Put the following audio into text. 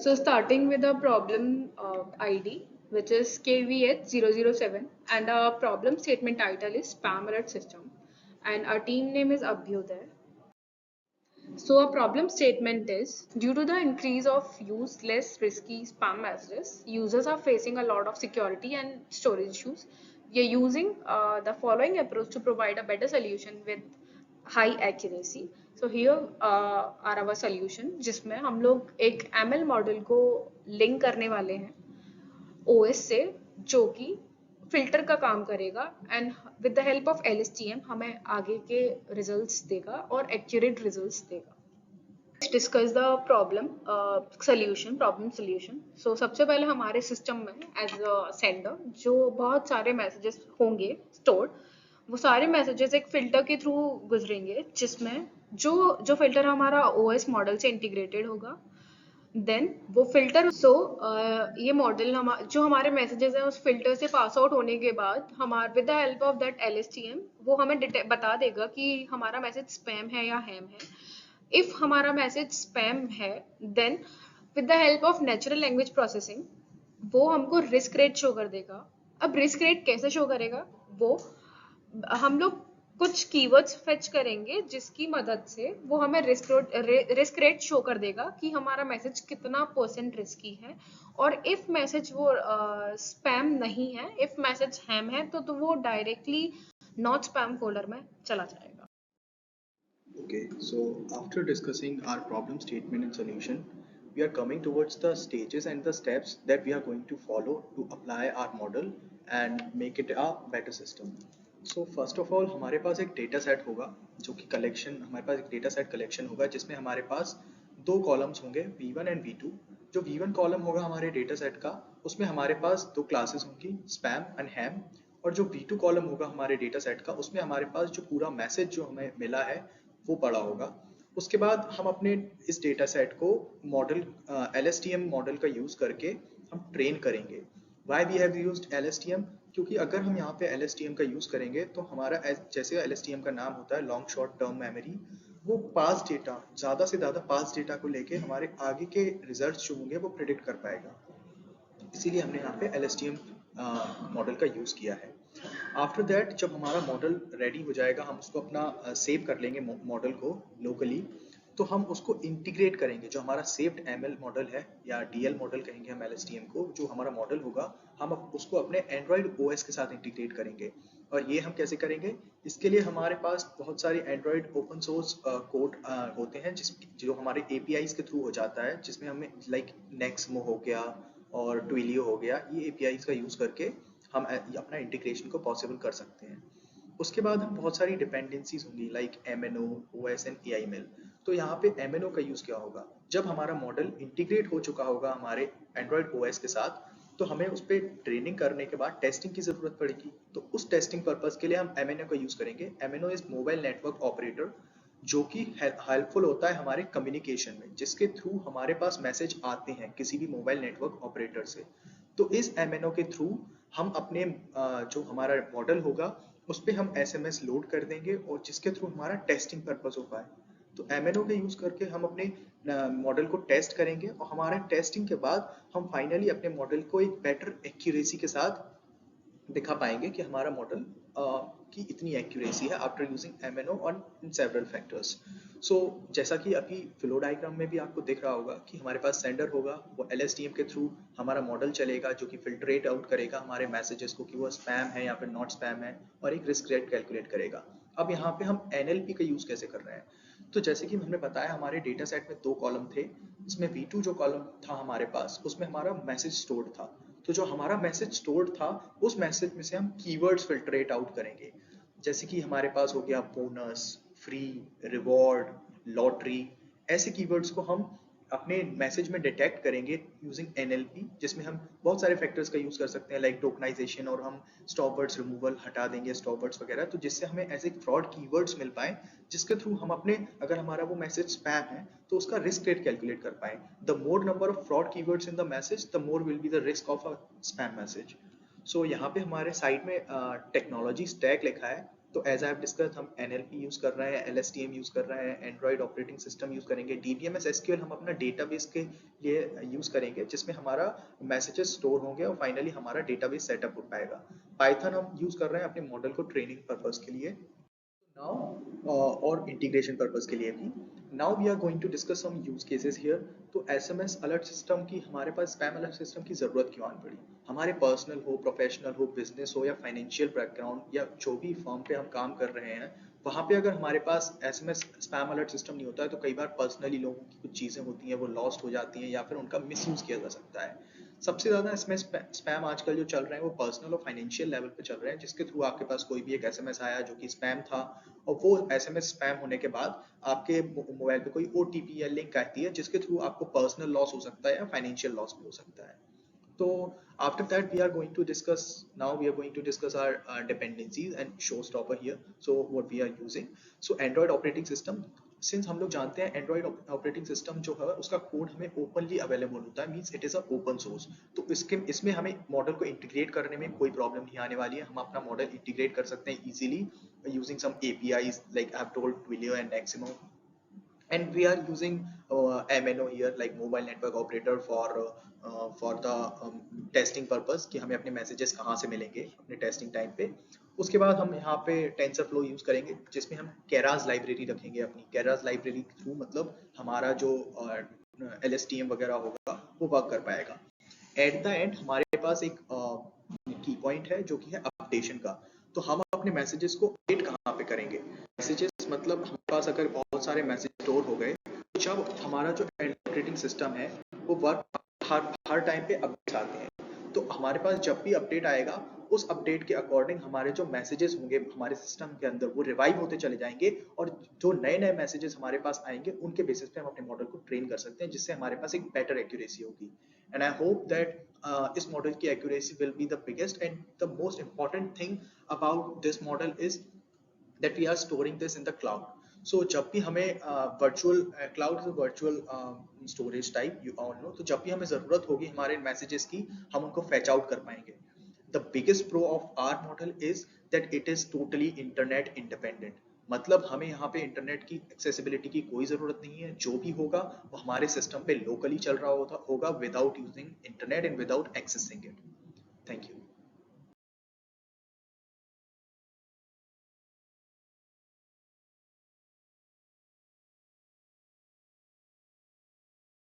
So starting with a problem ID, which is KVH007, and our problem statement title is Spam Alert System, and our team name is Abhyuday. So a problem statement is, due to the increase of useless risky spam messages, users are facing a lot of security and storage issues. We are using the following approach to provide a better solution with high accuracy. So here are our solution, जिसमें हम लोग एक ML model को link करने वाले हैं OS से, जो कि फिल्टर का काम करेगा and with the help of LSTM हमें आगे के रिजल्ट्स देगा और एक्यूरेट रिजल्ट्स देगा. Discuss the problem solution. So सबसे पहले हमारे सिस्टम में एज अ सेंडर जो बहुत सारे मैसेजेस होंगे स्टोर्ड, वो सारे मैसेजेस एक फिल्टर के थ्रू गुजरेंगे, जिसमें जो जो फिल्टर हमारा OS मॉडल से इंटीग्रेटेड होगा, देन वो फिल्टर ये मॉडल जो हमारे मैसेजेस हैं उस फिल्टर से पास आउट होने के बाद हमारे with the help of that LSTM वो हमें बता देगा कि हमारा मैसेज स्पैम है या हैम है. इफ हमारा मैसेज स्पैम है, then with the help of natural language processing वो हमको रिस्क रेट शो कर देगा. अब रिस्क रेट कैसे शो करेगा, वो हम लोग कुछ कीवर्ड्स फेच करेंगे जिसकी मदद से वो हमें रिस्क रेट शो कर देगा कि हमारा मैसेज कितना % रिस्की है. और इफ मैसेज वो स्पैम नहीं है, इफ मैसेज हैम है, तो वो डायरेक्टली नॉट स्पैम फोल्डर में चला जाएगा. Okay, so after discussing our problem statement and solution, we are coming towards the stages and the steps that we are going to follow to apply our model and make it a better system. So first of all हमारे पास एक data set होगा, जो कि हमारे पास एक data set collection होगा जिसमें हमारे पास दो कॉलम्स होंगे V1 एंड V2. जो V1 कॉलम होगा हमारे डेटा सेट का, उसमें हमारे पास दो क्लासेस होंगी, स्पैम एंड हैम. और जो V2 कॉलम होगा हमारे डेटा सेट का, उसमें हमारे पास जो पूरा मैसेज जो हमें मिला है वो पड़ा होगा. उसके बाद हम अपने इस डेटा सेट को मॉडल LSTM मॉडल का यूज करके हम ट्रेन करेंगे. Why we have used LSTM? क्योंकि अगर हम यहाँ पे LSTM का यूज करेंगे तो हमारा जैसे LSTM का नाम होता है लॉन्ग शॉर्ट टर्म मेमोरी, वो पास्ट डेटा, ज़्यादा से ज़्यादा पास्ट डेटा को लेके हमारे आगे के रिजल्ट्स जो होंगे वो प्रिडिक्ट कर पाएगा. इसीलिए हमने यहाँ पे LSTM मॉडल का यूज किया है. आफ्टर दैट जब हमारा मॉडल रेडी हो जाएगा, हम उसको अपना सेव कर लेंगे मॉडल को लोकली, तो हम उसको इंटीग्रेट करेंगे. जो हमारा सेव्ड ML मॉडल है या DL मॉडल कहेंगे हम LSTM को, जो हमारा मॉडल होगा हम उसको अपने एंड्रॉयड OS के साथ इंटीग्रेट करेंगे. और ये हम कैसे करेंगे, इसके लिए हमारे पास बहुत सारे एंड्रॉयड ओपन सोर्स कोड होते हैं जो हमारे APIs के थ्रू हो जाता है, जिसमें हमें लाइक Nexmo हो गया और Twilio हो गया, ये APIs का यूज करके हम अपना इंटीग्रेशन को पॉसिबल कर सकते हैं. उसके बाद हम बहुत सारी डिपेंडेंसीज होंगी like MNO, OS and AIML. तो यहाँ पे MNO का यूज क्या होगा, जब हमारा मॉडल इंटीग्रेट हो चुका होगा हमारे एंड्रॉयड OS के साथ, तो हमें उस पर ट्रेनिंग करने के बाद टेस्टिंग की जरूरत पड़ेगी. तो उस टेस्टिंग पर्पज के लिए हम MNO का यूज करेंगे. MNO is mobile network operator, जो कि हेल्पफुल होता है हमारे कम्युनिकेशन में, जिसके थ्रू हमारे पास मैसेज आते हैं किसी भी मोबाइल नेटवर्क ऑपरेटर से. तो इस MNO के थ्रू हम अपने जो हमारा मॉडल होगा उस पर हम SMS लोड कर देंगे और जिसके थ्रू हमारा टेस्टिंग पर्पज हो पाए. तो MNO का यूज करके हम अपने मॉडल को टेस्ट करेंगे और हमारे टेस्टिंग के बाद हम फाइनली अपने मॉडल को एक बेटर एक्यूरेसी के साथ दिखा पाएंगे कि हमारा मॉडल की इतनी एक्यूरेसी है after using MNO on several factors. So जैसा कि अभी फ्लो डायग्राम में भी आपको दिख रहा होगा कि हमारे पास सेंडर होगा, वो LSTM के थ्रू हमारा मॉडल चलेगा जो कि फिल्ट्रेट आउट करेगा हमारे मैसेजेस को कि वो स्पैम है या फिर नॉट स्पैम है, और एक रिस्क रेट कैलकुलेट करेगा. अब यहाँ पे हम NLP का यूज कैसे कर रहे हैं, तो जैसे कि हमने बताया हमारे डेटा सेट में दो कॉलम थे, इसमें V2 जो कॉलम था हमारे पास, उसमें हमारा मैसेज स्टोर्ड था. तो जो हमारा मैसेज स्टोर्ड था उस मैसेज में से हम कीवर्ड्स फिल्ट्रेट आउट करेंगे. जैसे कि हमारे पास हो गया बोनस, फ्री, रिवॉर्ड, लॉटरी, ऐसे कीवर्ड्स को हम अपने मैसेज में डिटेक्ट करेंगे यूजिंग NLP, जिसमें हम बहुत सारे फैक्टर्स का यूज कर सकते हैं लाइक टोकनाइजेशन, और हम स्टॉप वर्ड्स रिमूवल हटा देंगे स्टॉप वर्ड्स वगैरह, तो जिससे हमें ऐसे फ्रॉड कीवर्ड्स मिल पाए जिसके थ्रू हम अपने, अगर हमारा वो मैसेज स्पैम है तो उसका रिस्क रेट कैलकुलेट कर पाए. The more number of fraud keywords in the message, the more will be the risk of a spam message. So यहाँ पे हमारे साइड में टेक्नोलॉजी स्टैक लिखा है, तो एज आई हैव डिस्कस, हम NLP यूज कर रहे हैं, LSTM यूज कर रहे हैं, एंड्रॉइड ऑपरेटिंग सिस्टम यूज करेंगे, DBMS SQL हम अपना डेटाबेस के लिए यूज करेंगे जिसमें हमारा मैसेजेस स्टोर होंगे और फाइनली हमारा डेटाबेस सेटअप हो पाएगा। पाइथन हम यूज कर रहे हैं अपने मॉडल को ट्रेनिंग पर्पस के लिए नाउ, और इंटीग्रेशन पर्पस के लिए भी। Now we are going to discuss some use cases here. तो SMS अलर्ट सिस्टम की, हमारे पास स्पैम अलर्ट सिस्टम की जरूरत क्यों आन पड़ी? हमारे पर्सनल हो, प्रोफेशनल हो, बिजनेस हो या फाइनेंशियल बैकग्राउंड या जो भी फर्म पे हम काम कर रहे हैं, वहाँ पे अगर हमारे पास SMS स्पैम अलर्ट सिस्टम नहीं होता है तो कई बार पर्सनली लोगों की कुछ चीज़ें होती हैं वो लॉस्ट हो जाती हैं या फिर उनका मिसयूज किया जा सकता है। सबसे ज़्यादा इसमें स्पैम आजकल जो चल रहे हैं वो पर्सनल और फाइनेंशियल लेवल पे चल रहे हैं, जिसके थ्रू आपके पास कोई भी एक SMS आया जो कि स्पैम था, और वो SMS स्पैम होने के बाद आपके मोबाइल पे कोई OTP या लिंक आती है जिसके थ्रू आपको पर्सनल लॉस हो सकता है या फाइनेंशियल लॉस भी हो सकता है। So after that, we are going to discuss. Now we are going to discuss our dependencies and showstopper here. So what we are using. So Android operating system. Since हम लोग जानते हैं Android operating system जो है उसका code हमें openly available होता है, means it is a open source. तो इसमें हमें मॉडल को इंटीग्रेट करने में कोई प्रॉब्लम नहीं आने वाली है। हम अपना मॉडल इंटीग्रेट कर सकते हैं easily using some APIs like I have told Twilio and Neximo, and we are using MNO here like mobile network operator for the testing purpose कि हमें अपने messages कहाँ से मिलेंगे अपने testing time पे। उसके बाद हम यहाँ पे TensorFlow यूज करेंगे जिसमें हम Keras लाइब्रेरी रखेंगे अपनी। Keras लाइब्रेरी के थ्रू मतलब हमारा जो LSTM वगैरह होगा वो वर्क कर पाएगा। एट द एंड हमारे पास एक की पॉइंट है जो कि है अपडेशन का। तो हम अपने मैसेजेस को अपडेट कहाँ पे करेंगे? मैसेजेस मतलब हमारे पास अगर बहुत सारे मैसेज स्टोर हो गए, तो जब हमारा जो ऑपरेटिंग सिस्टम है वो वर्क हर टाइम पे अपडेट्स आते हैं, तो हमारे पास जब भी अपडेट आएगा उस अपडेट के अकॉर्डिंग हमारे जो मैसेजेस होंगे हमारे सिस्टम के अंदर वो रिवाइव होते चले जाएंगे, और जो नए नए मैसेजेस हमारे पास आएंगे उनके बेसिस पे हम अपने मॉडल को ट्रेन कर सकते हैं, जिससे हमारे पास एक बेटर एक्यूरेसी होगी। एंड आई होप दैट इस मॉडल की accuracy will be the biggest and the most important thing about this model is that we are storing this in the cloud. So जब भी हमें virtual cloud is a virtual storage type, you all know, तो जब भी हमें ज़रूरत होगी हमारे मैसेजेस की हम उनको fetch out कर पाएंगे। The biggest pro of our model is that it is totally internet independent. मतलब हमें यहाँ पे इंटरनेट की एक्सेसिबिलिटी की कोई ज़रूरत नहीं है, जो भी होगा वो हमारे सिस्टम पे लोकली चल रहा होगा without using internet and without accessing it. Thank you.